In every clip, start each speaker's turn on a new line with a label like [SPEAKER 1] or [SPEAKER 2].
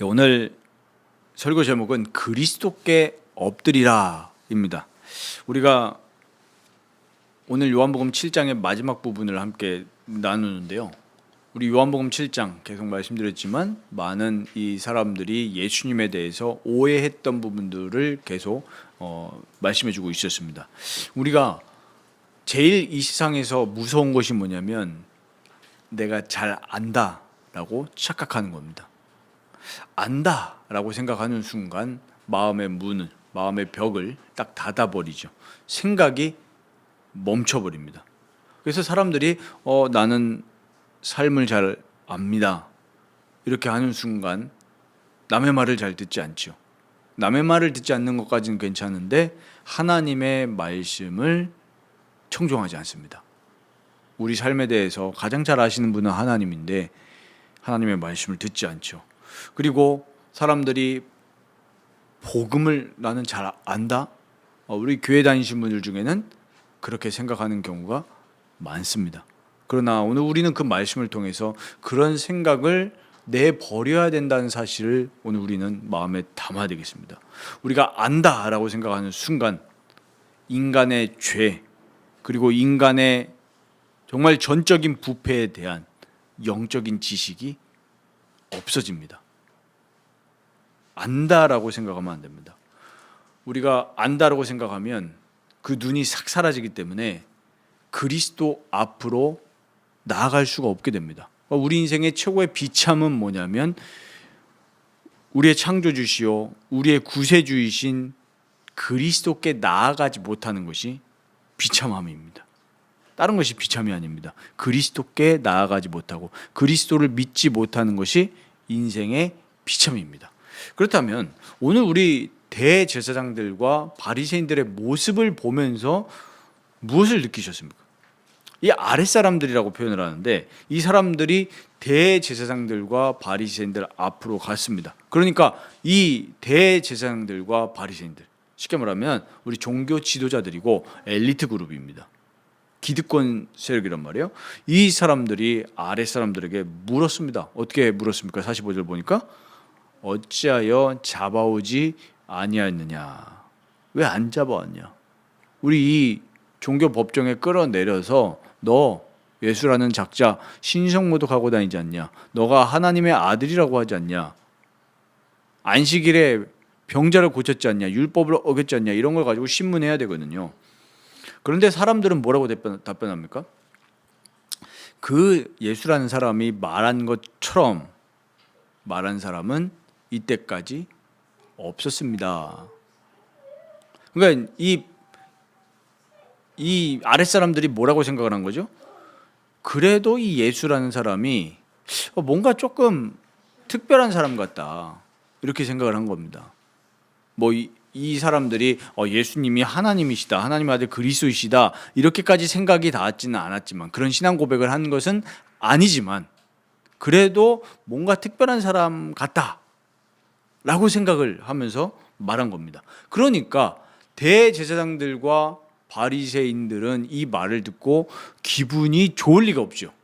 [SPEAKER 1] 오늘 설교 제목은 그리스도께 엎드리라입니다. 우리가 오늘 요한복음 7장의 마지막 부분을 함께 나누는데요. 우리 요한복음 7장 계속 말씀드렸지만 많은 이 사람들이 예수님에 대해서 오해했던 부분들을 계속 말씀해주고 있었습니다. 우리가 제일 이 세상에서 무서운 것이 뭐냐면 내가 잘 안다라고 착각하는 겁니다. 안다라고 생각하는 순간 마음의 문을, 마음의 벽을 딱 닫아버리죠. 생각이 멈춰버립니다. 그래서 사람들이 나는 삶을 잘 압니다. 이렇게 하는 순간 남의 말을 잘 듣지 않죠. 남의 말을 듣지 않는 것까지는 괜찮은데 하나님의 말씀을 청종하지 않습니다. 우리 삶에 대해서 가장 잘 아시는 분은 하나님인데 하나님의 말씀을 듣지 않죠. 그리고 사람들이 복음을 나는 잘 안다? 우리 교회 다니신 분들 중에는 그렇게 생각하는 경우가 많습니다. 그러나 오늘 우리는 그 말씀을 통해서 그런 생각을 내버려야 된다는 사실을 오늘 우리는 마음에 담아야 되겠습니다. 우리가 안다라고 생각하는 순간 인간의 죄 그리고 인간의 정말 전적인 부패에 대한 영적인 지식이 없어집니다. 안다라고 생각하면 안 됩니다. 우리가 안다라고 생각하면 그 눈이 싹 사라지기 때문에 그리스도 앞으로 나아갈 수가 없게 됩니다. 우리 인생의 최고의 비참은 뭐냐면 우리의 창조주시오 우리의 구세주이신 그리스도께 나아가지 못하는 것이 비참함입니다. 다른 것이 비참이 아닙니다. 그리스도께 나아가지 못하고 그리스도를 믿지 못하는 것이 인생의 비참입니다. 그렇다면 오늘 우리 대제사장들과 바리새인들의 모습을 보면서 무엇을 느끼셨습니까? 이 아랫사람들이라고 표현을 하는데 이 사람들이 대제사장들과 바리새인들 앞으로 갔습니다. 그러니까 이 대제사장들과 바리새인들 쉽게 말하면 우리 종교 지도자들이고 엘리트 그룹입니다. 기득권 세력이란 말이에요. 이 사람들이 아랫사람들에게 물었습니다. 어떻게 물었습니까? 45절 보니까 어찌하여 잡아오지 아니하였느냐. 왜 안 잡아왔냐. 우리 이 종교 법정에 끌어내려서 너 예수라는 작자 신성모독하고 다니지 않냐. 너가 하나님의 아들이라고 하지 않냐. 안식일에 병자를 고쳤지 않냐. 율법을 어겼지 않냐. 이런 걸 가지고 신문해야 되거든요. 그런데 사람들은 뭐라고 답변합니까? 그 예수라는 사람이 말한 것처럼 말한 사람은 이때까지 없었습니다. 그러니까 이 아랫사람들이 뭐라고 생각을 한 거죠? 그래도 이 예수라는 사람이 뭔가 조금 특별한 사람 같다. 이렇게 생각을 한 겁니다. 이 사람들이 예수님이 하나님이시다, 하나님의 아들 그리스도이시다 이렇게까지 생각이 닿지는 않았지만 그런 신앙 고백을 한 것은 아니지만 그래도 뭔가 특별한 사람 같다라고 생각을 하면서 말한 겁니다. 그러니까 대제사장들과 바리새인들은 이 말을 듣고 기분이 좋을 리가 없죠.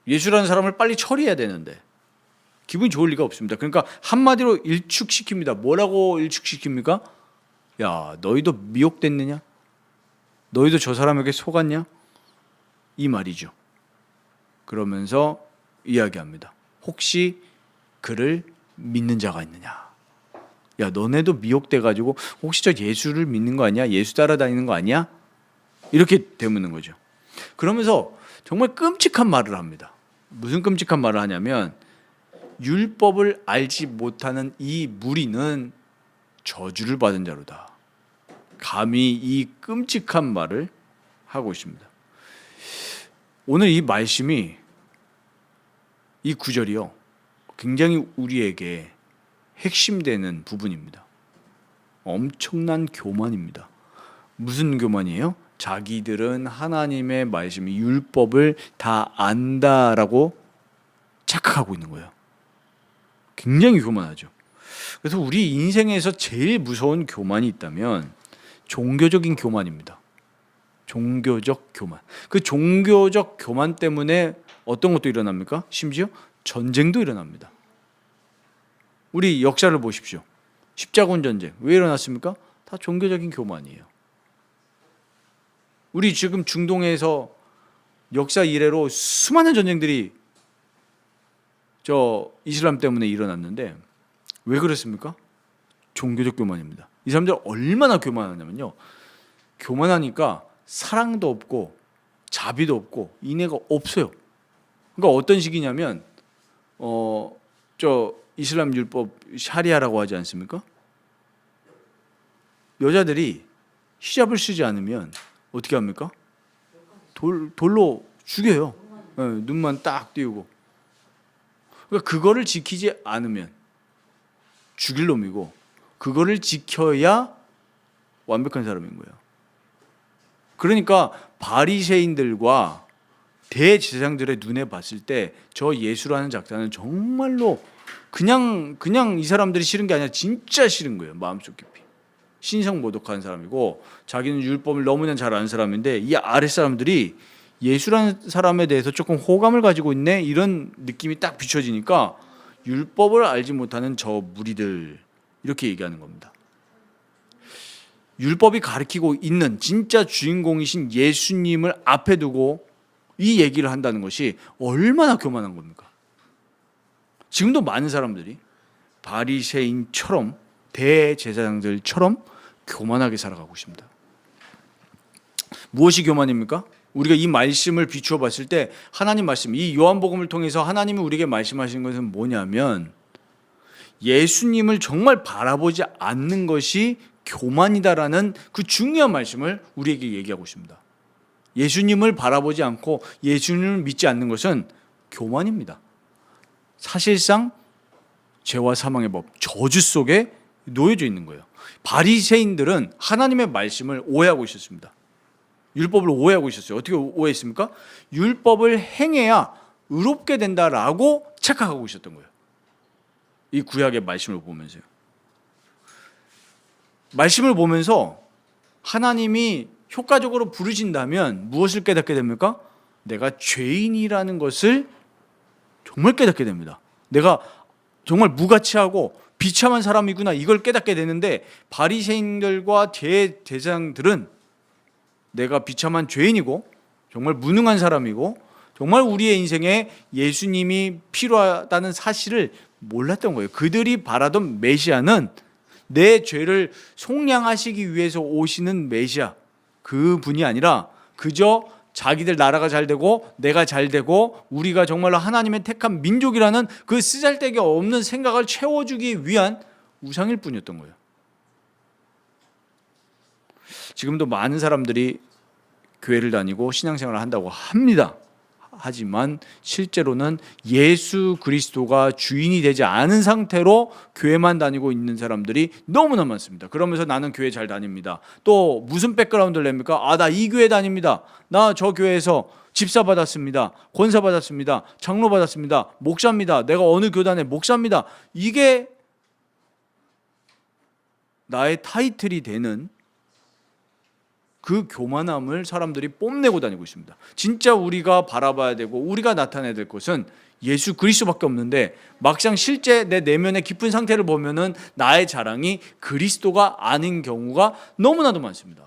[SPEAKER 1] 예수라는 사람을 빨리 처리해야 되는데 기분이 좋을 리가 없습니다. 그러니까 한마디로 일축시킵니다. 뭐라고 일축시킵니까? 야, 너희도 미혹됐느냐? 너희도 저 사람에게 속았냐? 이 말이죠. 그러면서 이야기합니다. 혹시 그를 믿는 자가 있느냐? 야, 너네도 미혹돼가지고 혹시 저 예수를 믿는 거 아니야? 예수 따라다니는 거 아니야? 이렇게 되묻는 거죠. 그러면서 정말 끔찍한 말을 합니다. 무슨 끔찍한 말을 하냐면 율법을 알지 못하는 이 무리는 저주를 받은 자로다. 감히 이 끔찍한 말을 하고 있습니다. 오늘 이 말씀이 이 구절이요 굉장히 우리에게 핵심되는 부분입니다. 엄청난 교만입니다. 무슨 교만이에요? 자기들은 하나님의 말씀, 율법을 다 안다라고 착각하고 있는 거예요. 굉장히 교만하죠. 그래서 우리 인생에서 제일 무서운 교만이 있다면 종교적인 교만입니다. 종교적 교만. 그 종교적 교만 때문에 어떤 것도 일어납니까? 심지어 전쟁도 일어납니다. 우리 역사를 보십시오. 십자군 전쟁 왜 일어났습니까? 다 종교적인 교만이에요. 우리 지금 중동에서 역사 이래로 수많은 전쟁들이 이슬람 때문에 일어났는데 왜 그렇습니까? 종교적 교만입니다. 이 사람들 얼마나 교만하냐면요. 교만하니까 사랑도 없고 자비도 없고 인애가 없어요. 그러니까 어떤 식이냐면 이슬람 율법 샤리아라고 하지 않습니까? 여자들이 히잡을 쓰지 않으면 어떻게 합니까? 돌로 죽여요. 네, 눈만 딱 띄우고. 그러니까 그거를 지키지 않으면 죽일 놈이고 그거를 지켜야 완벽한 사람인 거예요. 그러니까 바리새인들과 대제사장들의 눈에 봤을 때 저 예수라는 작자는 정말로 그냥 이 사람들이 싫은 게 아니라 진짜 싫은 거예요. 마음속 깊이. 신성모독한 사람이고 자기는 율법을 너무나 잘 아는 사람인데 이 아랫사람들이 예수라는 사람에 대해서 조금 호감을 가지고 있네 이런 느낌이 딱 비춰지니까 율법을 알지 못하는 저 무리들 이렇게 얘기하는 겁니다. 율법이 가리키고 있는 진짜 주인공이신 예수님을 앞에 두고 이 얘기를 한다는 것이 얼마나 교만한 겁니까? 지금도 많은 사람들이 바리새인처럼 대제사장들처럼 교만하게 살아가고 있습니다. 무엇이 교만입니까? 우리가 이 말씀을 비추어 봤을 때 하나님 말씀, 이 요한복음을 통해서 하나님이 우리에게 말씀하시는 것은 뭐냐면 예수님을 정말 바라보지 않는 것이 교만이다라는 그 중요한 말씀을 우리에게 얘기하고 있습니다. 예수님을 바라보지 않고 예수님을 믿지 않는 것은 교만입니다. 사실상 죄와 사망의 법, 저주 속에 놓여져 있는 거예요. 바리새인들은 하나님의 말씀을 오해하고 있었습니다. 율법을 오해하고 있었어요. 어떻게 오해했습니까? 율법을 행해야 의롭게 된다라고 착각하고 있었던 거예요. 이 구약의 말씀을 보면서요. 말씀을 보면서 하나님이 효과적으로 부르신다면 무엇을 깨닫게 됩니까? 내가 죄인이라는 것을 정말 깨닫게 됩니다. 내가 정말 무가치하고 비참한 사람이구나 이걸 깨닫게 되는데 바리새인들과 대제사장들은 내가 비참한 죄인이고 정말 무능한 사람이고 정말 우리의 인생에 예수님이 필요하다는 사실을 몰랐던 거예요. 그들이 바라던 메시아는 내 죄를 속량하시기 위해서 오시는 메시아 그분이 아니라 그저 자기들 나라가 잘 되고 내가 잘 되고 우리가 정말로 하나님의 택한 민족이라는 그 쓰잘데기 없는 생각을 채워주기 위한 우상일 뿐이었던 거예요. 지금도 많은 사람들이 교회를 다니고 신앙생활을 한다고 합니다. 하지만 실제로는 예수 그리스도가 주인이 되지 않은 상태로 교회만 다니고 있는 사람들이 너무나 많습니다. 그러면서 나는 교회 잘 다닙니다. 또 무슨 백그라운드를 냅니까? 나 이 교회 다닙니다. 나 저 교회에서 집사 받았습니다. 권사 받았습니다. 장로 받았습니다. 목사입니다. 내가 어느 교단의 목사입니다. 이게 나의 타이틀이 되는 그 교만함을 사람들이 뽐내고 다니고 있습니다. 진짜 우리가 바라봐야 되고 우리가 나타내야 될 것은 예수 그리스도밖에 없는데 막상 실제 내 내면의 깊은 상태를 보면은 나의 자랑이 그리스도가 아닌 경우가 너무나도 많습니다.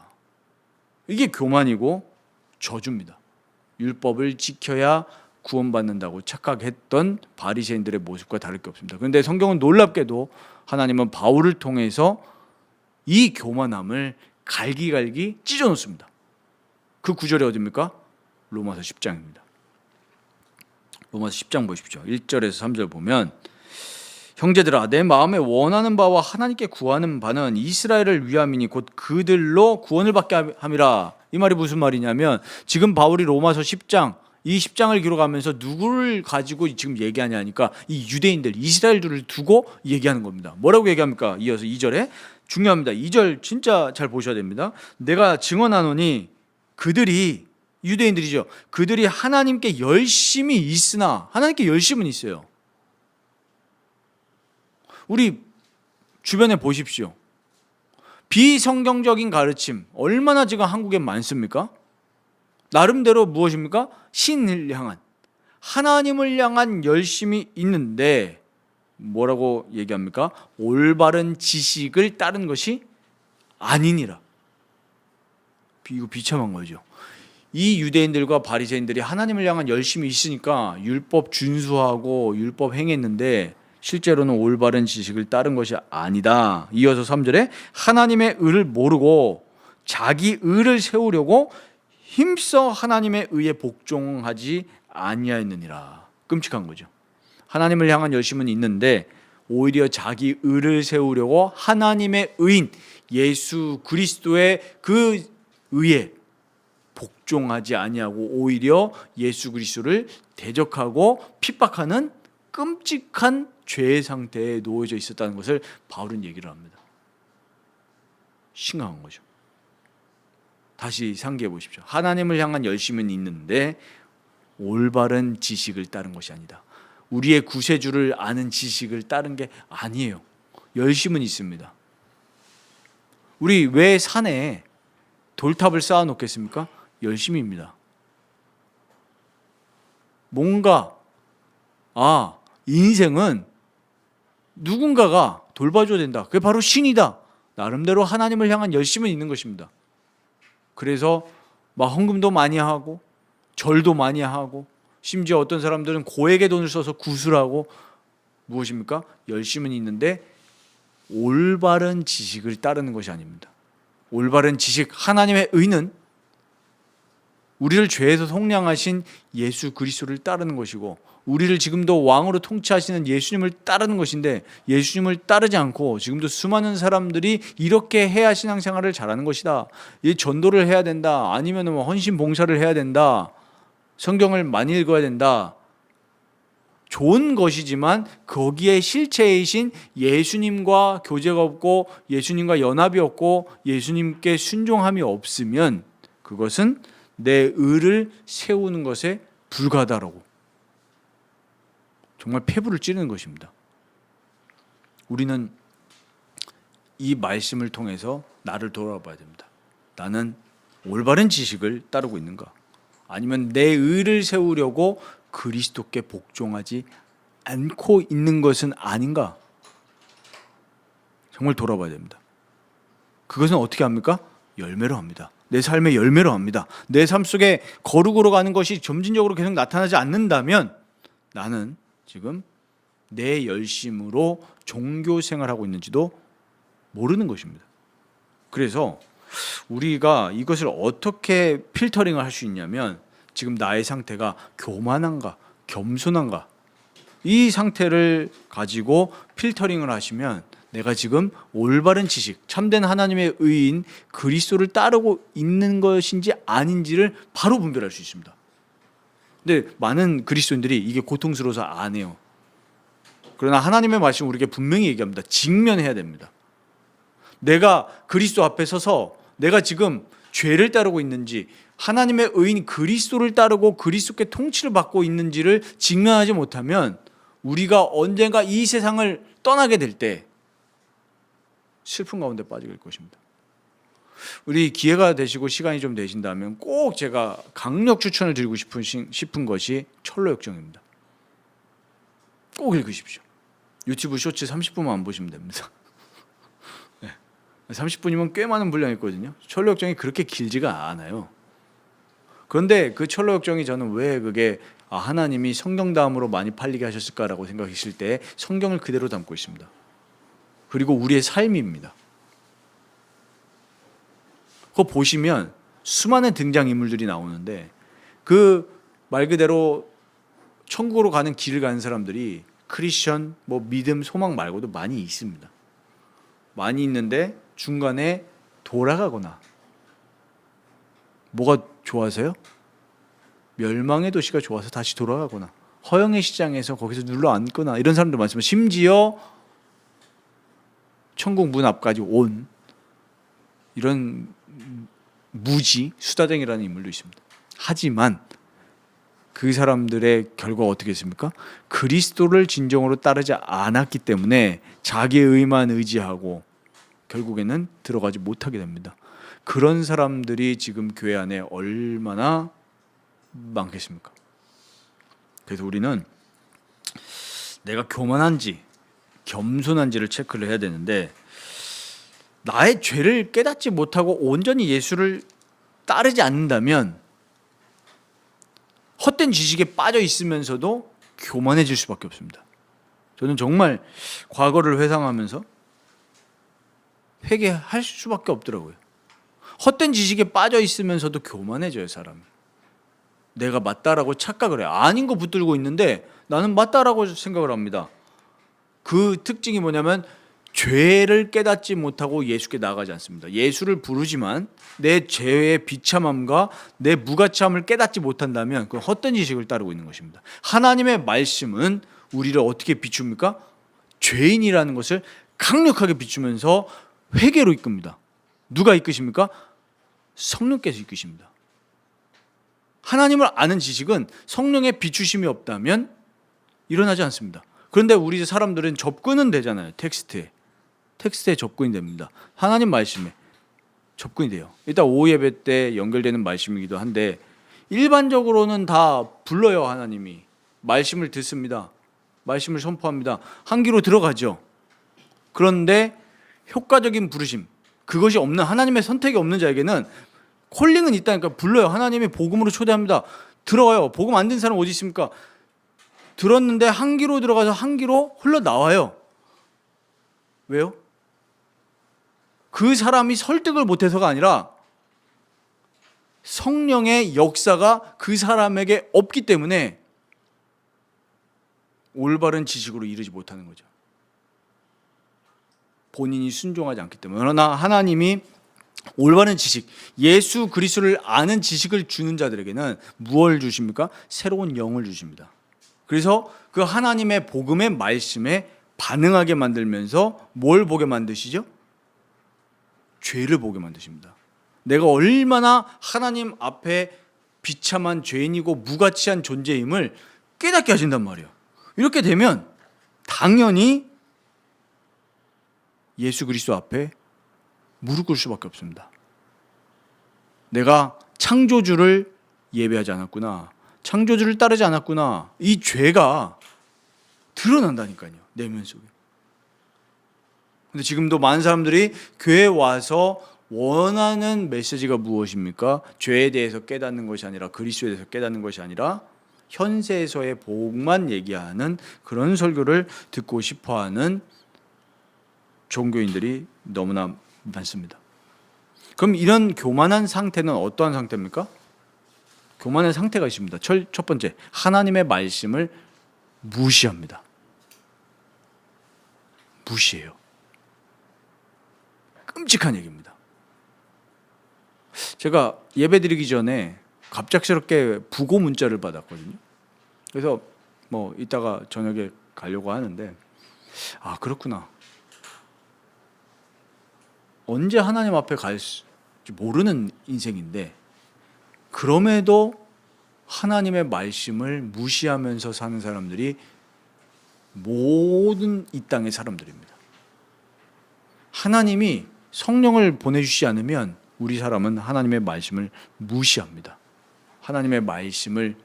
[SPEAKER 1] 이게 교만이고 저주입니다. 율법을 지켜야 구원받는다고 착각했던 바리새인들의 모습과 다를 게 없습니다. 그런데 성경은 놀랍게도 하나님은 바울을 통해서 이 교만함을 갈기갈기 찢어놓습니다. 그 구절이 어디입니까? 로마서 10장입니다. 로마서 10장 보십시오. 1절에서 3절 보면 형제들아 내 마음에 원하는 바와 하나님께 구하는 바는 이스라엘을 위함이니 곧 그들로 구원을 받게 함이라. 이 말이 무슨 말이냐면 지금 바울이 로마서 10장 이 10장을 기록하면서 누구를 가지고 지금 얘기하냐니까 이 유대인들 이스라엘들을 두고 얘기하는 겁니다. 뭐라고 얘기합니까? 이어서 2절에 중요합니다. 2절 진짜 잘 보셔야 됩니다. 내가 증언하노니 그들이 유대인들이죠. 그들이 하나님께 열심이 있으나 하나님께 열심은 있어요. 우리 주변에 보십시오. 비성경적인 가르침 얼마나 지금 한국에 많습니까? 나름대로 무엇입니까? 신을 향한, 하나님을 향한 열심이 있는데 뭐라고 얘기합니까? 올바른 지식을 따른 것이 아니니라. 이거 비참한 거죠. 이 유대인들과 바리새인들이 하나님을 향한 열심이 있으니까 율법 준수하고 율법 행했는데 실제로는 올바른 지식을 따른 것이 아니다. 이어서 3절에 하나님의 의를 모르고 자기 의를 세우려고 힘써 하나님의 의에 복종하지 아니하였느니라. 끔찍한 거죠. 하나님을 향한 열심은 있는데 오히려 자기 의를 세우려고 하나님의 의인 예수 그리스도의 그 의에 복종하지 아니하고 오히려 예수 그리스도를 대적하고 핍박하는 끔찍한 죄의 상태에 놓여져 있었다는 것을 바울은 얘기를 합니다. 심각한 거죠. 다시 상기해 보십시오. 하나님을 향한 열심은 있는데 올바른 지식을 따른 것이 아니다. 우리의 구세주를 아는 지식을 따른 게 아니에요. 열심은 있습니다. 우리 왜 산에 돌탑을 쌓아 놓겠습니까? 열심입니다. 뭔가 인생은 누군가가 돌봐줘야 된다. 그게 바로 신이다. 나름대로 하나님을 향한 열심은 있는 것입니다. 그래서 막 헌금도 많이 하고 절도 많이 하고 심지어 어떤 사람들은 고액의 돈을 써서 구술하고 무엇입니까? 열심은 있는데 올바른 지식을 따르는 것이 아닙니다. 올바른 지식, 하나님의 의는 우리를 죄에서 속량하신 예수 그리스도를 따르는 것이고 우리를 지금도 왕으로 통치하시는 예수님을 따르는 것인데 예수님을 따르지 않고 지금도 수많은 사람들이 이렇게 해야 신앙생활을 잘하는 것이다. 이 전도를 해야 된다. 아니면 헌신 봉사를 해야 된다. 성경을 많이 읽어야 된다. 좋은 것이지만 거기에 실체이신 예수님과 교제가 없고 예수님과 연합이 없고 예수님께 순종함이 없으면 그것은 내 의를 세우는 것에 불과하다라고 정말 폐부를 찌르는 것입니다. 우리는 이 말씀을 통해서 나를 돌아봐야 됩니다. 나는 올바른 지식을 따르고 있는가? 아니면 내 의를 세우려고 그리스도께 복종하지 않고 있는 것은 아닌가? 정말 돌아봐야 됩니다. 그것은 어떻게 합니까? 열매로 합니다. 내 삶의 열매로 합니다. 내 삶 속에 거룩으로 가는 것이 점진적으로 계속 나타나지 않는다면 나는 지금 내 열심으로 종교 생활하고 있는지도 모르는 것입니다. 그래서 우리가 이것을 어떻게 필터링을 할 수 있냐면 지금 나의 상태가 교만한가, 겸손한가 이 상태를 가지고 필터링을 하시면 내가 지금 올바른 지식, 참된 하나님의 의인 그리스도를 따르고 있는 것인지 아닌지를 바로 분별할 수 있습니다. 근데 많은 그리스도인들이 이게 고통스러워서 안 해요. 그러나 하나님의 말씀은 우리에게 분명히 얘기합니다. 직면해야 됩니다. 내가 그리스도 앞에 서서 내가 지금 죄를 따르고 있는지 하나님의 의인 그리스도를 따르고 그리스도께 통치를 받고 있는지를 직면하지 못하면 우리가 언젠가 이 세상을 떠나게 될 때 슬픔 가운데 빠지게 될 것입니다. 우리 기회가 되시고 시간이 좀 되신다면 꼭 제가 강력 추천을 드리고 싶은 것이 철로역정입니다. 꼭 읽으십시오. 유튜브 쇼츠 30분만 안 보시면 됩니다. 30분이면 꽤 많은 분량이 있거든요. 철로역정이 그렇게 길지가 않아요. 그런데 그 철로역정이 저는 왜 그게 하나님이 성경다음으로 많이 팔리게 하셨을까라고 생각했을 때 성경을 그대로 담고 있습니다. 그리고 우리의 삶입니다. 그거 보시면 수많은 등장인물들이 나오는데 그 말 그대로 천국으로 가는 길을 가는 사람들이 크리스천, 믿음, 소망 말고도 많이 있습니다. 많이 있는데 중간에 돌아가거나 뭐가 좋아서요? 멸망의 도시가 좋아서 다시 돌아가거나 허영의 시장에서 거기서 눌러 앉거나 이런 사람들 많지만 심지어 천국 문 앞까지 온 이런 무지, 수다쟁이라는 인물도 있습니다. 하지만 그 사람들의 결과가 어떻게 했습니까? 그리스도를 진정으로 따르지 않았기 때문에 자기의 의만 의지하고 결국에는 들어가지 못하게 됩니다. 그런 사람들이 지금 교회 안에 얼마나 많겠습니까? 그래서 우리는 내가 교만한지 겸손한지를 체크를 해야 되는데, 나의 죄를 깨닫지 못하고 온전히 예수를 따르지 않는다면 헛된 지식에 빠져 있으면서도 교만해질 수밖에 없습니다. 저는 정말 과거를 회상하면서 회개할 수밖에 없더라고요. 헛된 지식에 빠져 있으면서도 교만해져요, 사람이. 내가 맞다라고 착각을 해요. 아닌 거 붙들고 있는데 나는 맞다라고 생각을 합니다. 그 특징이 뭐냐면 죄를 깨닫지 못하고 예수께 나아가지 않습니다. 예수를 부르지만 내 죄의 비참함과 내 무가치함을 깨닫지 못한다면 그 헛된 지식을 따르고 있는 것입니다. 하나님의 말씀은 우리를 어떻게 비춥니까? 죄인이라는 것을 강력하게 비추면서 회개로 이끕니다. 누가 이끄십니까? 성령께서 이끄십니다. 하나님을 아는 지식은 성령의 비추심이 없다면 일어나지 않습니다. 그런데 우리 사람들은 접근은 되잖아요. 텍스트에 접근이 됩니다. 하나님 말씀에 접근이 돼요. 일단 오후 예배 때 연결되는 말씀이기도 한데 일반적으로는 다 불러요. 하나님이 말씀을 듣습니다. 말씀을 선포합니다. 한 귀로 들어가죠. 그런데 효과적인 부르심, 그것이 없는, 하나님의 선택이 없는 자에게는 콜링은 있다니까. 불러요. 하나님이 복음으로 초대합니다. 들어가요. 복음 안 든 사람 어디 있습니까? 들었는데 한 귀로 들어가서 한 귀로 흘러나와요. 왜요? 그 사람이 설득을 못해서가 아니라 성령의 역사가 그 사람에게 없기 때문에 올바른 지식으로 이르지 못하는 거죠. 본인이 순종하지 않기 때문에. 그러나 하나님이 올바른 지식, 예수 그리스도를 아는 지식을 주는 자들에게는 무엇을 주십니까? 새로운 영을 주십니다. 그래서 그 하나님의 복음의 말씀에 반응하게 만들면서 뭘 보게 만드시죠? 죄를 보게 만드십니다. 내가 얼마나 하나님 앞에 비참한 죄인이고 무가치한 존재임을 깨닫게 하신단 말이에요. 이렇게 되면 당연히 예수 그리스도 앞에 무릎 꿇을 수밖에 없습니다. 내가 창조주를 예배하지 않았구나, 창조주를 따르지 않았구나, 이 죄가 드러난다니까요, 내면 속에. 근데 지금도 많은 사람들이 교회에 와서 원하는 메시지가 무엇입니까? 죄에 대해서 깨닫는 것이 아니라, 그리스도에 대해서 깨닫는 것이 아니라 현세에서의 복만 얘기하는 그런 설교를 듣고 싶어하는 종교인들이 너무나 많습니다. 그럼 이런 교만한 상태는 어떠한 상태입니까? 교만한 상태가 있습니다. 첫 번째, 하나님의 말씀을 무시합니다. 무시해요. 끔찍한 얘기입니다. 제가 예배 드리기 전에 갑작스럽게 부고 문자를 받았거든요. 그래서 뭐 이따가 저녁에 가려고 하는데, 아, 그렇구나. 언제 하나님 앞에 갈지 모르는 인생인데 그럼에도 하나님의 말씀을 무시하면서 사는 사람들이 모든 이 땅의 사람들입니다. 하나님이 성령을 보내주시지 않으면 우리 사람은 하나님의 말씀을 무시합니다. 하나님의 말씀을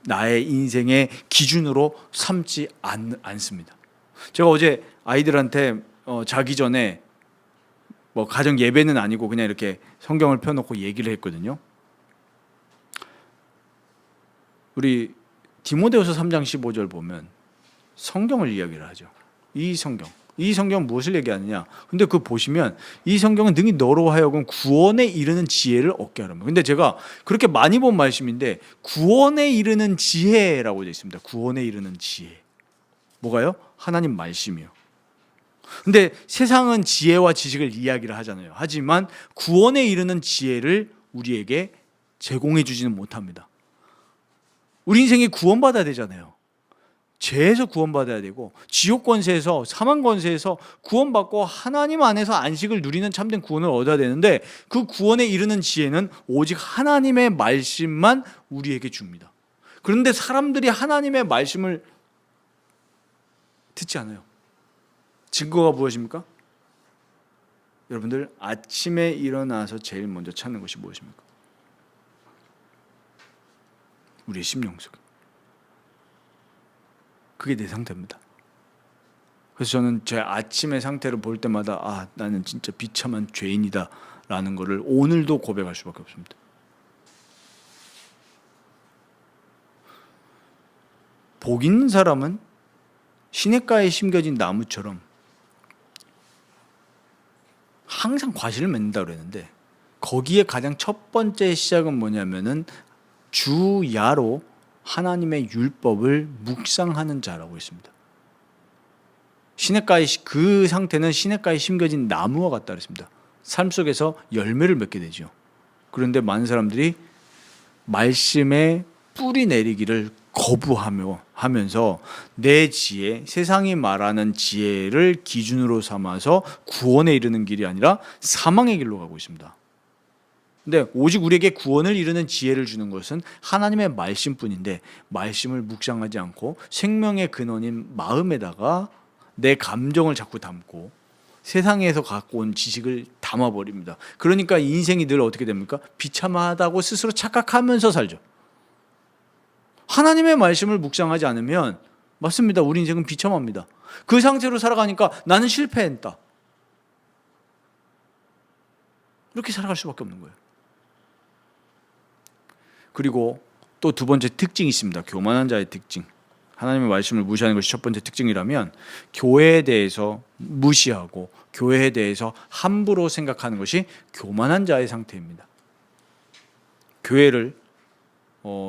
[SPEAKER 1] 나의 인생의 기준으로 삼지 않습니다. 제가 어제 아이들한테 자기 전에 뭐 가정 예배는 아니고 그냥 이렇게 성경을 펴놓고 얘기를 했거든요. 우리 디모데후서 3장 15절 보면 성경을 이야기를 하죠. 이 성경 무엇을 얘기하느냐? 근데 그거 보시면 이 성경은 능히 너로 하여금 구원에 이르는 지혜를 얻게 하랍니다. 근데 제가 그렇게 많이 본 말씀인데 구원에 이르는 지혜라고 되어 있습니다. 구원에 이르는 지혜. 뭐가요? 하나님 말씀이요. 근데 세상은 지혜와 지식을 이야기를 하잖아요. 하지만 구원에 이르는 지혜를 우리에게 제공해 주지는 못합니다. 우리 인생이 구원받아야 되잖아요. 죄에서 구원받아야 되고 지옥 권세에서, 사망 권세에서 구원받고 하나님 안에서 안식을 누리는 참된 구원을 얻어야 되는데 그 구원에 이르는 지혜는 오직 하나님의 말씀만 우리에게 줍니다. 그런데 사람들이 하나님의 말씀을 듣지 않아요. 증거가 무엇입니까? 여러분들, 아침에 일어나서 제일 먼저 찾는 것이 무엇입니까? 우리의 심령 속에. 그게 내 상태입니다. 그래서 저는 제 아침의 상태를 볼 때마다 나는 진짜 비참한 죄인이다 라는 것을 오늘도 고백할 수밖에 없습니다. 복 있는 사람은 시냇가에 심겨진 나무처럼 항상 과실을 맺는다고 그랬는데, 거기에 가장 첫 번째 시작은 뭐냐면은 주야로 하나님의 율법을 묵상하는 자라고 했습니다. 시냇가에, 그 상태는 시냇가에 심겨진 나무와 같다 그랬습니다. 삶 속에서 열매를 맺게 되죠. 그런데 많은 사람들이 말씀에 뿌리 내리기를 거부하면서 내 지혜, 세상이 말하는 지혜를 기준으로 삼아서 구원에 이르는 길이 아니라 사망의 길로 가고 있습니다. 근데 오직 우리에게 구원을 이루는 지혜를 주는 것은 하나님의 말씀뿐인데, 말씀을 묵상하지 않고 생명의 근원인 마음에다가 내 감정을 자꾸 담고 세상에서 갖고 온 지식을 담아버립니다. 그러니까 인생이 늘 어떻게 됩니까? 비참하다고 스스로 착각하면서 살죠. 하나님의 말씀을 묵상하지 않으면, 맞습니다, 우리 인생은 비참합니다. 그 상태로 살아가니까 나는 실패했다, 이렇게 살아갈 수밖에 없는 거예요. 그리고 또 두 번째 특징이 있습니다. 교만한 자의 특징. 하나님의 말씀을 무시하는 것이 첫 번째 특징이라면, 교회에 대해서 무시하고 교회에 대해서 함부로 생각하는 것이 교만한 자의 상태입니다. 교회를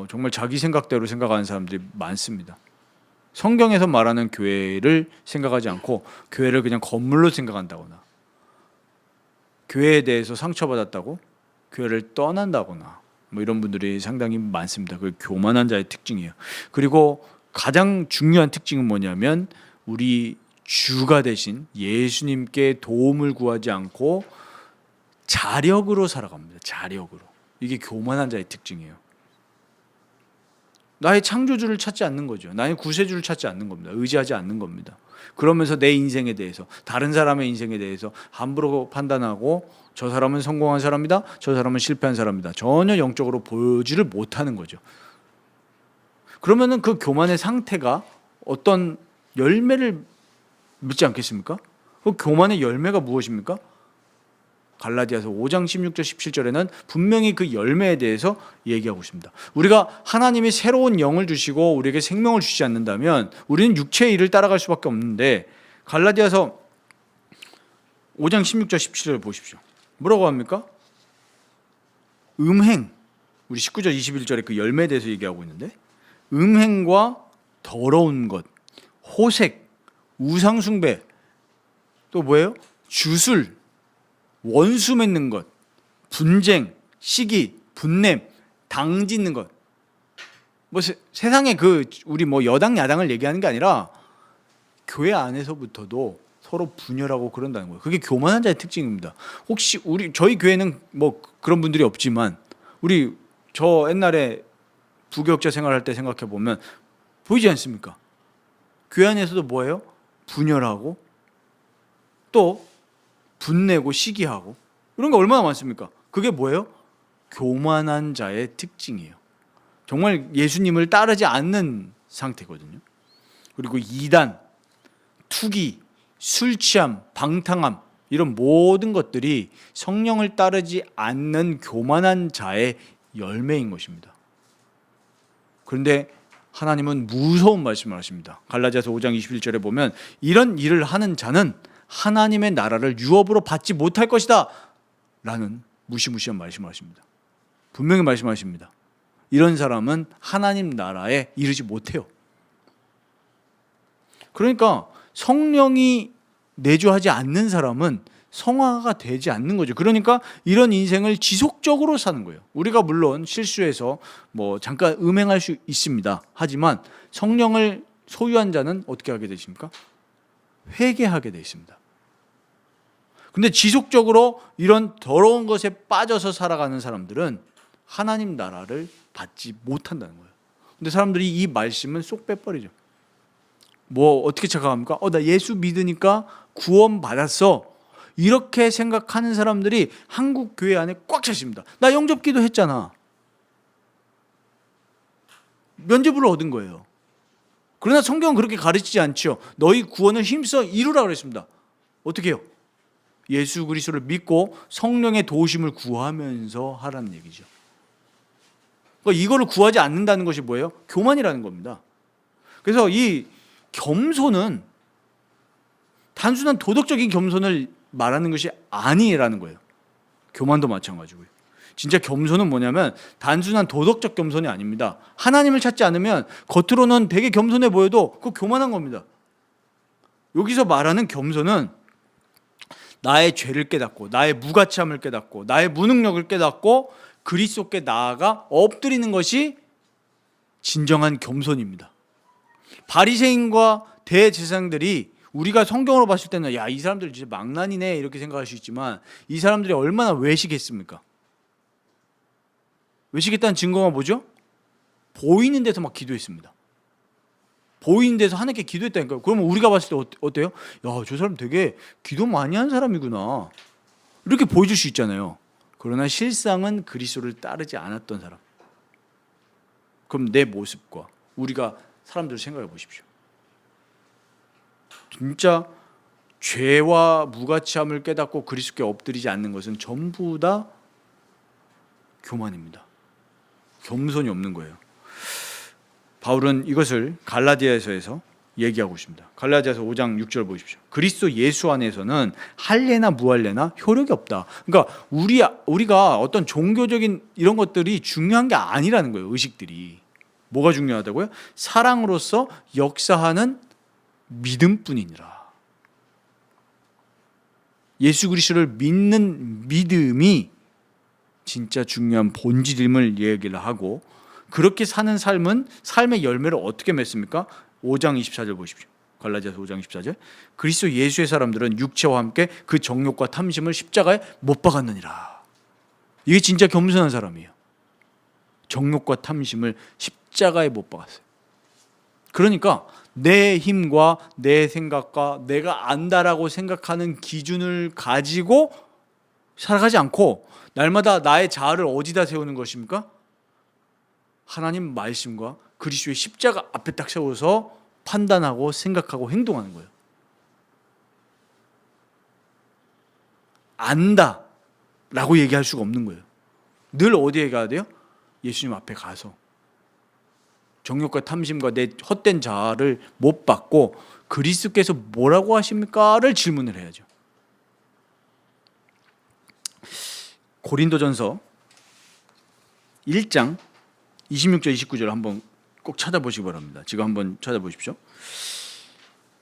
[SPEAKER 1] 정말 자기 생각대로 생각하는 사람들이 많습니다. 성경에서 말하는 교회를 생각하지 않고 교회를 그냥 건물로 생각한다거나, 교회에 대해서 상처받았다고 교회를 떠난다거나, 이런 분들이 상당히 많습니다. 그게 교만한 자의 특징이에요. 그리고 가장 중요한 특징은 뭐냐면, 우리 주가 되신 예수님께 도움을 구하지 않고 자력으로 살아갑니다. 자력으로. 이게 교만한 자의 특징이에요. 나의 창조주를 찾지 않는 거죠. 나의 구세주를 찾지 않는 겁니다. 의지하지 않는 겁니다. 그러면서 내 인생에 대해서, 다른 사람의 인생에 대해서 함부로 판단하고, 저 사람은 성공한 사람이다, 저 사람은 실패한 사람이다, 전혀 영적으로 보지를 못하는 거죠. 그러면은 그 교만의 상태가 어떤 열매를 맺지 않겠습니까? 그 교만의 열매가 무엇입니까? 갈라디아서 5장 16절 17절에는 분명히 그 열매에 대해서 얘기하고 있습니다. 우리가 하나님이 새로운 영을 주시고 우리에게 생명을 주시지 않는다면 우리는 육체의 일을 따라갈 수밖에 없는데, 갈라디아서 5장 16절 17절 보십시오. 뭐라고 합니까? 음행, 우리 19절 21절에 그 열매에 대해서 얘기하고 있는데, 음행과 더러운 것, 호색, 우상숭배, 또 뭐예요? 주술, 원수 맺는 것, 분쟁, 시기, 분냄, 당 짓는 것. 세상에 우리 여당 야당을 얘기하는 게 아니라 교회 안에서부터도 서로 분열하고 그런다는 거예요. 그게 교만한 자의 특징입니다. 혹시 저희 교회는 그런 분들이 없지만, 저 옛날에 부교육자 생활할 때 생각해 보면 보이지 않습니까? 교회 안에서도 뭐예요? 분열하고 또 분내고 시기하고, 이런 거 얼마나 많습니까? 그게 뭐예요? 교만한 자의 특징이에요. 정말 예수님을 따르지 않는 상태거든요. 그리고 이단, 투기, 술 취함, 방탕함, 이런 모든 것들이 성령을 따르지 않는 교만한 자의 열매인 것입니다. 그런데 하나님은 무서운 말씀을 하십니다. 갈라디아서 5장 21절에 보면, 이런 일을 하는 자는 하나님의 나라를 유업으로 받지 못할 것이다 라는 무시무시한 말씀을 하십니다. 분명히 말씀하십니다. 이런 사람은 하나님 나라에 이르지 못해요. 그러니까 성령이 내주하지 않는 사람은 성화가 되지 않는 거죠. 그러니까 이런 인생을 지속적으로 사는 거예요. 우리가 물론 실수해서 잠깐 음행할 수 있습니다. 하지만 성령을 소유한 자는 어떻게 하게 되십니까? 회개하게 되어 있습니다. 근데 지속적으로 이런 더러운 것에 빠져서 살아가는 사람들은 하나님 나라를 받지 못한다는 거예요. 근데 사람들이 이 말씀은 쏙 빼버리죠. 어떻게 착각합니까? 나 예수 믿으니까 구원 받았어, 이렇게 생각하는 사람들이 한국 교회 안에 꽉 차 있습니다. 나 영접기도 했잖아. 면죄부를 얻은 거예요. 그러나 성경은 그렇게 가르치지 않죠. 너희 구원을 힘써 이루라 그랬습니다. 어떻게 해요? 예수 그리스도를 믿고 성령의 도우심을 구하면서 하라는 얘기죠. 그러니까 이거를 구하지 않는다는 것이 뭐예요? 교만이라는 겁니다. 그래서 이 겸손은 단순한 도덕적인 겸손을 말하는 것이 아니라는 거예요. 교만도 마찬가지고요. 진짜 겸손은 뭐냐면 단순한 도덕적 겸손이 아닙니다. 하나님을 찾지 않으면 겉으로는 되게 겸손해 보여도 그거 교만한 겁니다. 여기서 말하는 겸손은 나의 죄를 깨닫고 나의 무가치함을 깨닫고 나의 무능력을 깨닫고 그리스도께 나아가 엎드리는 것이 진정한 겸손입니다. 바리새인과 대제사장들이 우리가 성경으로 봤을 때는 야, 이 사람들 진짜 망난이네 이렇게 생각할 수 있지만 이 사람들이 얼마나 외식했습니까? 외식했다는 증거가 뭐죠? 보이는 데서 막 기도했습니다. 보이는 데서 하나님께 기도했다니까요. 그러면 우리가 봤을 때 어때요? 야, 저 사람 되게 기도 많이 한 사람이구나. 이렇게 보여줄 수 있잖아요. 그러나 실상은 그리스도를 따르지 않았던 사람. 그럼 내 모습과 우리가 사람들을 생각해 보십시오. 진짜 죄와 무가치함을 깨닫고 그리스도께 엎드리지 않는 것은 전부 다 교만입니다. 겸손이 없는 거예요. 바울은 이것을 갈라디아서에서 얘기하고 있습니다. 갈라디아서 5장 6절 보십시오. 그리스도 예수 안에서는 할례나 무할례나 효력이 없다. 그러니까 우리가 어떤 종교적인 이런 것들이 중요한 게 아니라는 거예요. 의식들이. 뭐가 중요하다고요? 사랑으로서 역사하는 믿음뿐이니라. 예수 그리스도를 믿는 믿음이 진짜 중요한 본질임을 얘기를 하고 그렇게 사는 삶은 삶의 열매를 어떻게 맺습니까? 5장 24절 보십시오. 갈라디아서 5장 24절. 그리스도 예수의 사람들은 육체와 함께 그 정욕과 탐심을 십자가에 못 박았느니라. 이게 진짜 겸손한 사람이에요. 정욕과 탐심을 십자가에 못 박았어요. 그러니까 내 힘과 내 생각과 내가 안다라고 생각하는 기준을 가지고 살아가지 않고 날마다 나의 자아를 어디다 세우는 것입니까? 하나님 말씀과 그리스도의 십자가 앞에 딱 세워서 판단하고 생각하고 행동하는 거예요. 안다라고 얘기할 수가 없는 거예요. 늘 어디에 가야 돼요? 예수님 앞에 가서 정욕과 탐심과 내 헛된 자아를 못 받고 그리스도께서 뭐라고 하십니까?를 질문을 해야죠. 고린도전서 1장 26절 29절 한번 꼭 찾아보시기 바랍니다. 지금 한번 찾아보십시오.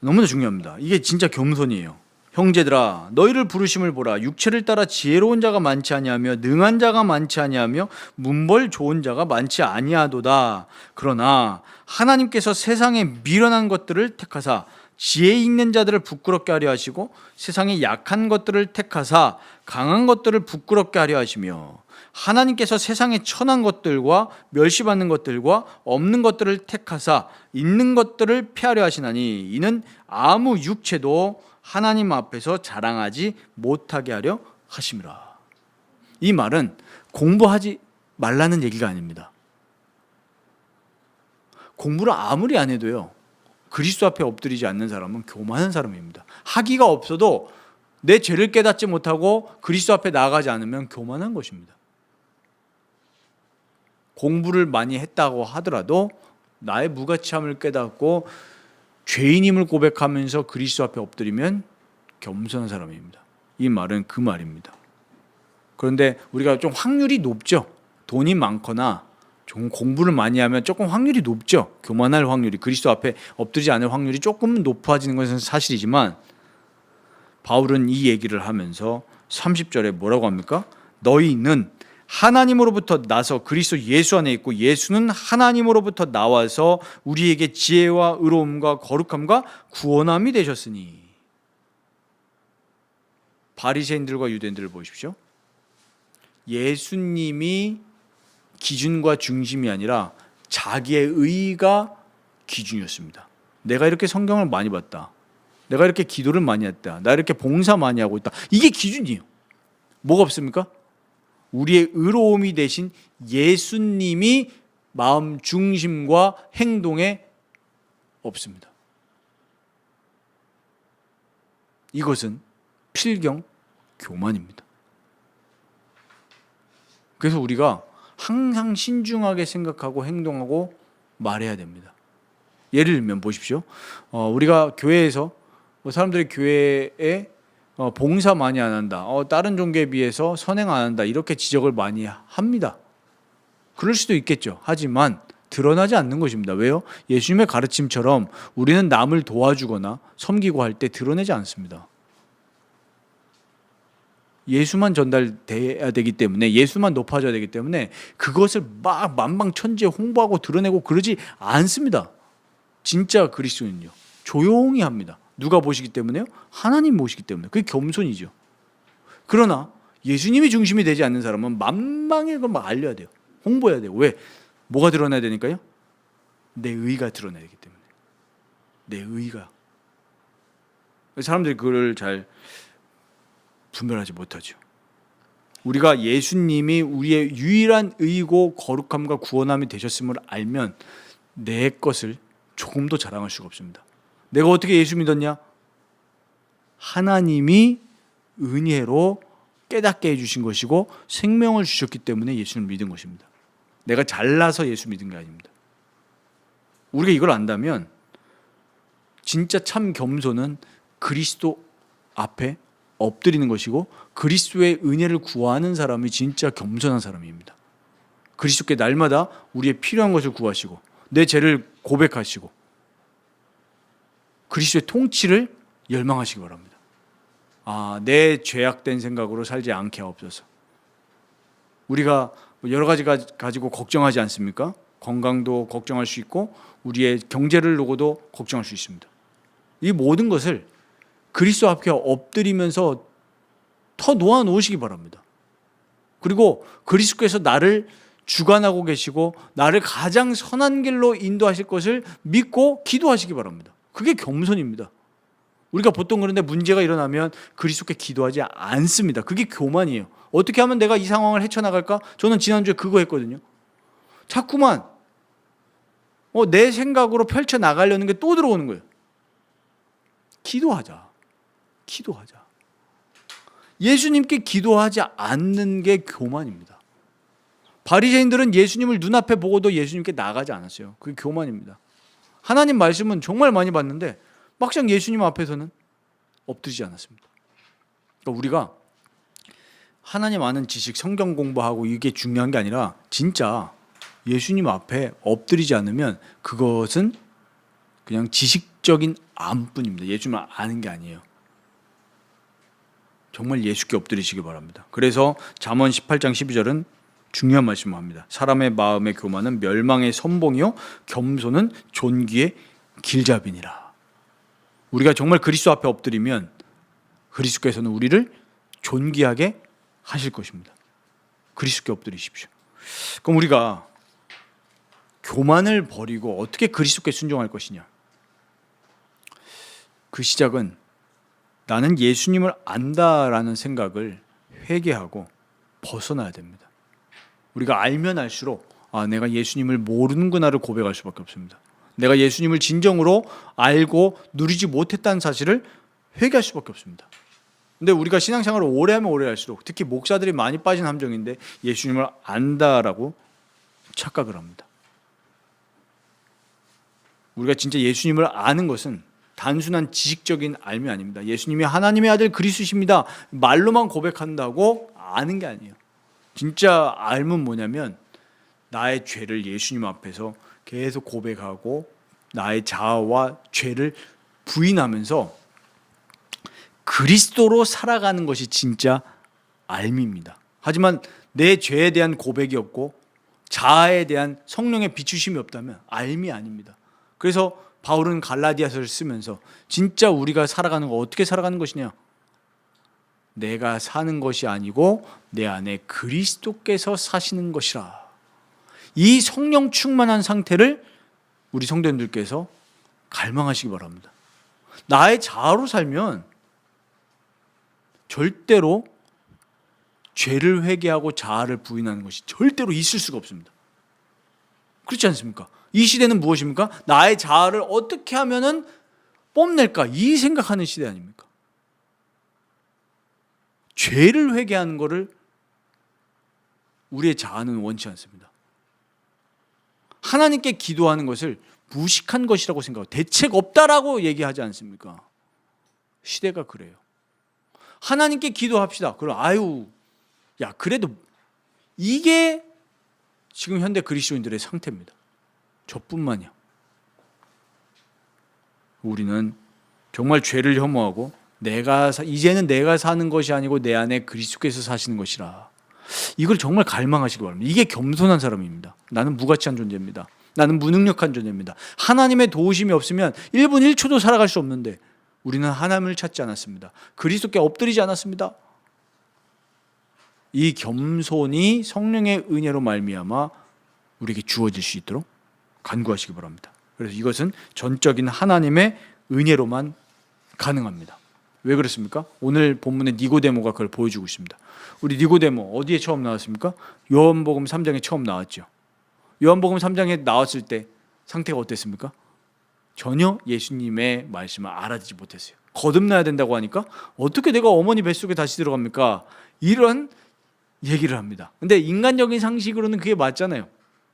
[SPEAKER 1] 너무나 중요합니다. 이게 진짜 겸손이에요. 형제들아 너희를 부르심을 보라. 육체를 따라 지혜로운 자가 많지 아니하며 능한 자가 많지 아니하며 문벌 좋은 자가 많지 아니하도다. 그러나 하나님께서 세상에 미련한 것들을 택하사 지혜 있는 자들을 부끄럽게 하려 하시고 세상에 약한 것들을 택하사 강한 것들을 부끄럽게 하려 하시며 하나님께서 세상에 천한 것들과 멸시받는 것들과 없는 것들을 택하사 있는 것들을 피하려 하시나니 이는 아무 육체도 하나님 앞에서 자랑하지 못하게 하려 하심이라. 이 말은 공부하지 말라는 얘기가 아닙니다. 공부를 아무리 안 해도요, 그리스도 앞에 엎드리지 않는 사람은 교만한 사람입니다. 학위가 없어도 내 죄를 깨닫지 못하고 그리스도 앞에 나아가지 않으면 교만한 것입니다. 공부를 많이 했다고 하더라도 나의 무가치함을 깨닫고 죄인임을 고백하면서 그리스도 앞에 엎드리면 겸손한 사람입니다. 이 말은 그 말입니다. 그런데 우리가 좀 확률이 높죠. 돈이 많거나 좀 공부를 많이 하면 조금 확률이 높죠. 교만할 확률이, 그리스도 앞에 엎드리지 않을 확률이 조금 높아지는 것은 사실이지만 바울은 이 얘기를 하면서 30절에 뭐라고 합니까? 너희는 하나님으로부터 나서 그리스도 예수 안에 있고 예수는 하나님으로부터 나와서 우리에게 지혜와 의로움과 거룩함과 구원함이 되셨으니. 바리새인들과 유대인들을 보십시오. 예수님이 기준과 중심이 아니라 자기의 의가 기준이었습니다. 내가 이렇게 성경을 많이 봤다. 내가 이렇게 기도를 많이 했다. 나 이렇게 봉사 많이 하고 있다. 이게 기준이에요. 뭐가 없습니까? 우리의 의로움이 되신 예수님이 마음 중심과 행동에 없습니다. 이것은 필경 교만입니다. 그래서 우리가 항상 신중하게 생각하고 행동하고 말해야 됩니다. 예를 들면 보십시오. 우리가 교회에서 사람들이 교회에 봉사 많이 안 한다, 다른 종교에 비해서 선행 안 한다, 이렇게 지적을 많이 합니다. 그럴 수도 있겠죠. 하지만 드러나지 않는 것입니다. 왜요? 예수님의 가르침처럼 우리는 남을 도와주거나 섬기고 할 때 드러내지 않습니다. 예수만 전달돼야 되기 때문에, 예수만 높아져야 되기 때문에 그것을 막 만방천지에 홍보하고 드러내고 그러지 않습니다. 진짜 그리스도인은요, 조용히 합니다. 누가 보시기 때문에요? 하나님 보시기 때문에. 그게 겸손이죠. 그러나 예수님이 중심이 되지 않는 사람은 만방에 막 알려야 돼요. 홍보해야 돼요. 왜? 뭐가 드러나야 되니까요? 내 의가 드러나야 되기 때문에. 내 의가. 사람들이 그걸 잘 분별하지 못하죠. 우리가 예수님이 우리의 유일한 의고 거룩함과 구원함이 되셨음을 알면 내 것을 조금도 자랑할 수가 없습니다. 내가 어떻게 예수 믿었냐? 하나님이 은혜로 깨닫게 해주신 것이고 생명을 주셨기 때문에 예수를 믿은 것입니다. 내가 잘나서 예수 믿은 게 아닙니다. 우리가 이걸 안다면 진짜 참 겸손은 그리스도 앞에 엎드리는 것이고, 그리스도의 은혜를 구하는 사람이 진짜 겸손한 사람입니다. 그리스도께 날마다 우리의 필요한 것을 구하시고 내 죄를 고백하시고 그리스도의 통치를 열망하시기 바랍니다. 내 죄악된 생각으로 살지 않게 하옵소서. 우리가 여러 가지 가지고 걱정하지 않습니까? 건강도 걱정할 수 있고 우리의 경제를 놓고도 걱정할 수 있습니다. 이 모든 것을 그리스도 앞에 엎드리면서 더 놓아 놓으시기 바랍니다. 그리고 그리스도께서 나를 주관하고 계시고 나를 가장 선한 길로 인도하실 것을 믿고 기도하시기 바랍니다. 그게 겸손입니다. 우리가 보통 그런데 문제가 일어나면 그리스도께 기도하지 않습니다. 그게 교만이에요. 어떻게 하면 내가 이 상황을 헤쳐나갈까? 저는 지난주에 그거 했거든요. 자꾸만 내 생각으로 펼쳐나가려는 게 또 들어오는 거예요. 기도하자. 예수님께 기도하지 않는 게 교만입니다. 바리새인들은 예수님을 눈앞에 보고도 예수님께 나가지 않았어요. 그게 교만입니다. 하나님 말씀은 정말 많이 봤는데 막상 예수님 앞에서는 엎드리지 않았습니다. 그러니까 우리가 하나님 아는 지식, 성경 공부하고 이게 중요한 게 아니라 진짜 예수님 앞에 엎드리지 않으면 그것은 그냥 지식적인 암뿐입니다. 예수님을 아는 게 아니에요. 정말 예수께 엎드리시기 바랍니다. 그래서 잠언 18장 12절은 중요한 말씀을 합니다. 사람의 마음의 교만은 멸망의 선봉이요 겸손은 존귀의 길잡이니라. 우리가 정말 그리스도 앞에 엎드리면 그리스도께서는 우리를 존귀하게 하실 것입니다. 그리스도께 엎드리십시오. 그럼 우리가 교만을 버리고 어떻게 그리스도께 순종할 것이냐? 그 시작은 나는 예수님을 안다라는 생각을 회개하고 벗어나야 됩니다. 우리가 알면 알수록 내가 예수님을 모르는구나를 고백할 수밖에 없습니다. 내가 예수님을 진정으로 알고 누리지 못했다는 사실을 회개할 수밖에 없습니다. 근데 우리가 신앙생활을 오래 하면 오래 할수록, 특히 목사들이 많이 빠진 함정인데, 예수님을 안다라고 착각을 합니다. 우리가 진짜 예수님을 아는 것은 단순한 지식적인 알미 아닙니다. 예수님이 하나님의 아들 그리스도십니다. 말로만 고백한다고 아는 게 아니에요. 진짜 알면 뭐냐면 나의 죄를 예수님 앞에서 계속 고백하고 나의 자아와 죄를 부인하면서 그리스도로 살아가는 것이 진짜 알미입니다. 하지만 내 죄에 대한 고백이 없고 자아에 대한 성령의 비추심이 없다면 알미 아닙니다. 그래서 바울은 갈라디아서를 쓰면서 진짜 우리가 살아가는 거 어떻게 살아가는 것이냐? 내가 사는 것이 아니고 내 안에 그리스도께서 사시는 것이라. 이 성령 충만한 상태를 우리 성도님들께서 갈망하시기 바랍니다. 나의 자아로 살면 절대로 죄를 회개하고 자아를 부인하는 것이 절대로 있을 수가 없습니다. 그렇지 않습니까? 이 시대는 무엇입니까? 나의 자아를 어떻게 하면은 뽐낼까? 이 생각하는 시대 아닙니까? 죄를 회개하는 것을 우리의 자아는 원치 않습니다. 하나님께 기도하는 것을 무식한 것이라고 생각하고 대책 없다라고 얘기하지 않습니까? 시대가 그래요. 하나님께 기도합시다. 그럼 야 그래도 이게 지금 현대 그리스도인들의 상태입니다. 저뿐만이야. 우리는 정말 죄를 혐오하고 이제는 내가 사는 것이 아니고 내 안에 그리스도께서 사시는 것이라. 이걸 정말 갈망하시기 바랍니다. 이게 겸손한 사람입니다. 나는 무가치한 존재입니다. 나는 무능력한 존재입니다. 하나님의 도우심이 없으면 1분 1초도 살아갈 수 없는데 우리는 하나님을 찾지 않았습니다. 그리스도께 엎드리지 않았습니다. 이 겸손이 성령의 은혜로 말미암아 우리에게 주어질 수 있도록 간구하시기 바랍니다. 그래서 이것은 전적인 하나님의 은혜로만 가능합니다. 왜 그렇습니까? 오늘 본문의 니고데모가 그걸 보여주고 있습니다. 우리 니고데모 어디에 처음 나왔습니까? 요한복음 3장에 처음 나왔죠. 요한복음 3장에 나왔을 때 상태가 어땠습니까? 전혀 예수님의 말씀을 알아듣지 못했어요. 거듭나야 된다고 하니까 어떻게 내가 어머니 뱃속에 다시 들어갑니까? 이런 얘기를 합니다. 근데 인간적인 상식으로는 그게 맞잖아요.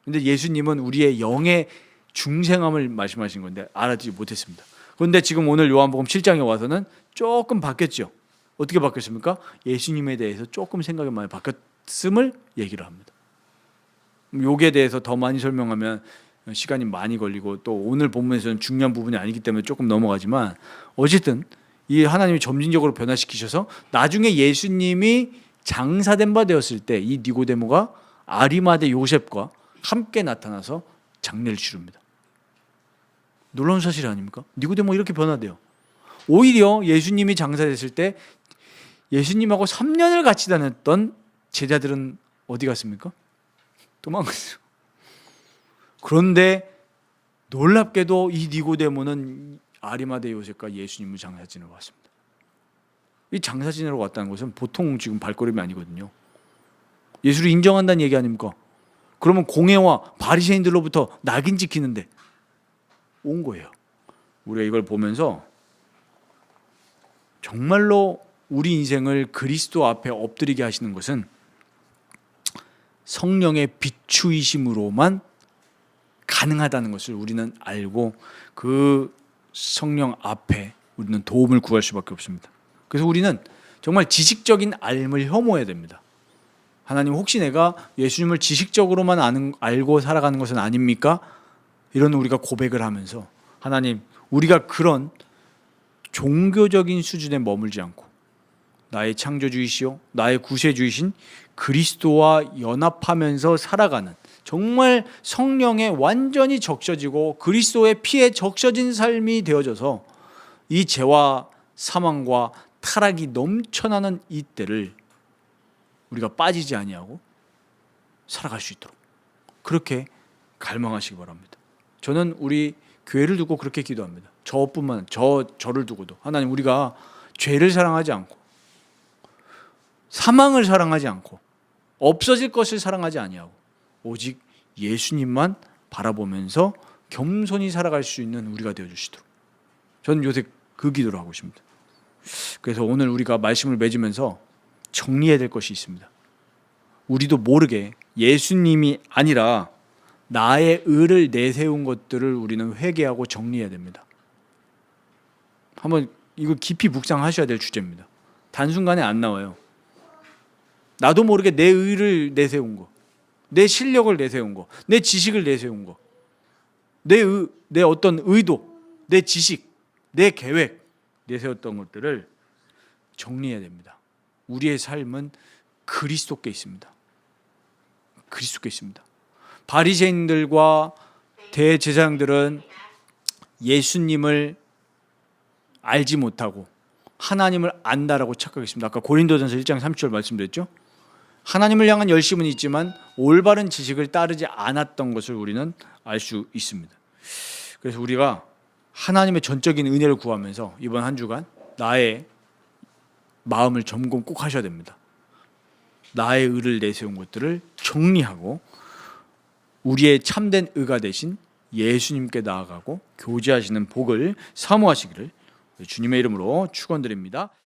[SPEAKER 1] 근데 예수님은 우리의 영의 중생함을 말씀하신 건데 알아듣지 못했습니다. 그런데 지금 오늘 요한복음 7장에 와서는 조금 바뀌었죠. 어떻게 바뀌었습니까? 예수님에 대해서 조금 생각이 많이 바뀌었음을 얘기를 합니다. 여기에 대해서 더 많이 설명하면 시간이 많이 걸리고 또 오늘 본문에서는 중요한 부분이 아니기 때문에 조금 넘어가지만 어쨌든 이 하나님이 점진적으로 변화시키셔서 나중에 예수님이 장사된 바 되었을 때 이 니고데모가 아리마대 요셉과 함께 나타나서 장례를 치릅니다. 놀라운 사실 아닙니까? 니고데모 이렇게 변화돼요. 오히려 예수님이 장사됐을 때 예수님하고 3년을 같이 다녔던 제자들은 어디 갔습니까? 도망갔어요. 그런데 놀랍게도 이 니고데모는 아리마대 요셉과 예수님을 장사 지내러 왔습니다. 이 장사 지내러 왔다는 것은 보통 지금 발걸음이 아니거든요. 예수를 인정한다는 얘기 아닙니까? 그러면 공회와 바리새인들로부터 낙인 찍히는데 온 거예요. 우리가 이걸 보면서 정말로 우리 인생을 그리스도 앞에 엎드리게 하시는 것은 성령의 비추이심으로만 가능하다는 것을 우리는 알고 그 성령 앞에 우리는 도움을 구할 수밖에 없습니다. 그래서 우리는 정말 지식적인 알을 혐오해야 됩니다. 하나님 혹시 내가 예수님을 지식적으로만 알고 살아가는 것은 아닙니까? 이런 우리가 고백을 하면서 하나님 우리가 그런 종교적인 수준에 머물지 않고 나의 창조주이시요 나의 구세주이신 그리스도와 연합하면서 살아가는 정말 성령에 완전히 적셔지고 그리스도의 피에 적셔진 삶이 되어져서 이 죄와 사망과 타락이 넘쳐나는 이때를 우리가 빠지지 아니하고 살아갈 수 있도록 그렇게 갈망하시기 바랍니다. 저는 우리 교회를 두고 그렇게 기도합니다. 저를 두고도 하나님 우리가 죄를 사랑하지 않고 사망을 사랑하지 않고 없어질 것을 사랑하지 아니하고 오직 예수님만 바라보면서 겸손히 살아갈 수 있는 우리가 되어주시도록 저는 요새 그 기도를 하고 있습니다. 그래서 오늘 우리가 말씀을 맺으면서 정리해야 될 것이 있습니다. 우리도 모르게 예수님이 아니라 나의 의를 내세운 것들을 우리는 회개하고 정리해야 됩니다. 한번 이거 깊이 묵상하셔야 될 주제입니다. 단순간에 안 나와요. 나도 모르게 내 의를 내세운 거, 내 실력을 내세운 거, 내 지식을 내세운 거, 내 어떤 의도, 내 지식, 내 계획 내세웠던 것들을 정리해야 됩니다. 우리의 삶은 그리스도께 있습니다. 그리스도께 있습니다. 바리새인들과 대제사장들은 예수님을 알지 못하고 하나님을 안다라고 착각했습니다. 아까 고린도전서 1장 30절 말씀드렸죠. 하나님을 향한 열심은 있지만 올바른 지식을 따르지 않았던 것을 우리는 알 수 있습니다. 그래서 우리가 하나님의 전적인 은혜를 구하면서 이번 한 주간 나의 마음을 점검 꼭 하셔야 됩니다. 나의 의를 내세운 것들을 정리하고 우리의 참된 의가 되신 예수님께 나아가고 교제하시는 복을 사모하시기를 주님의 이름으로 축원드립니다.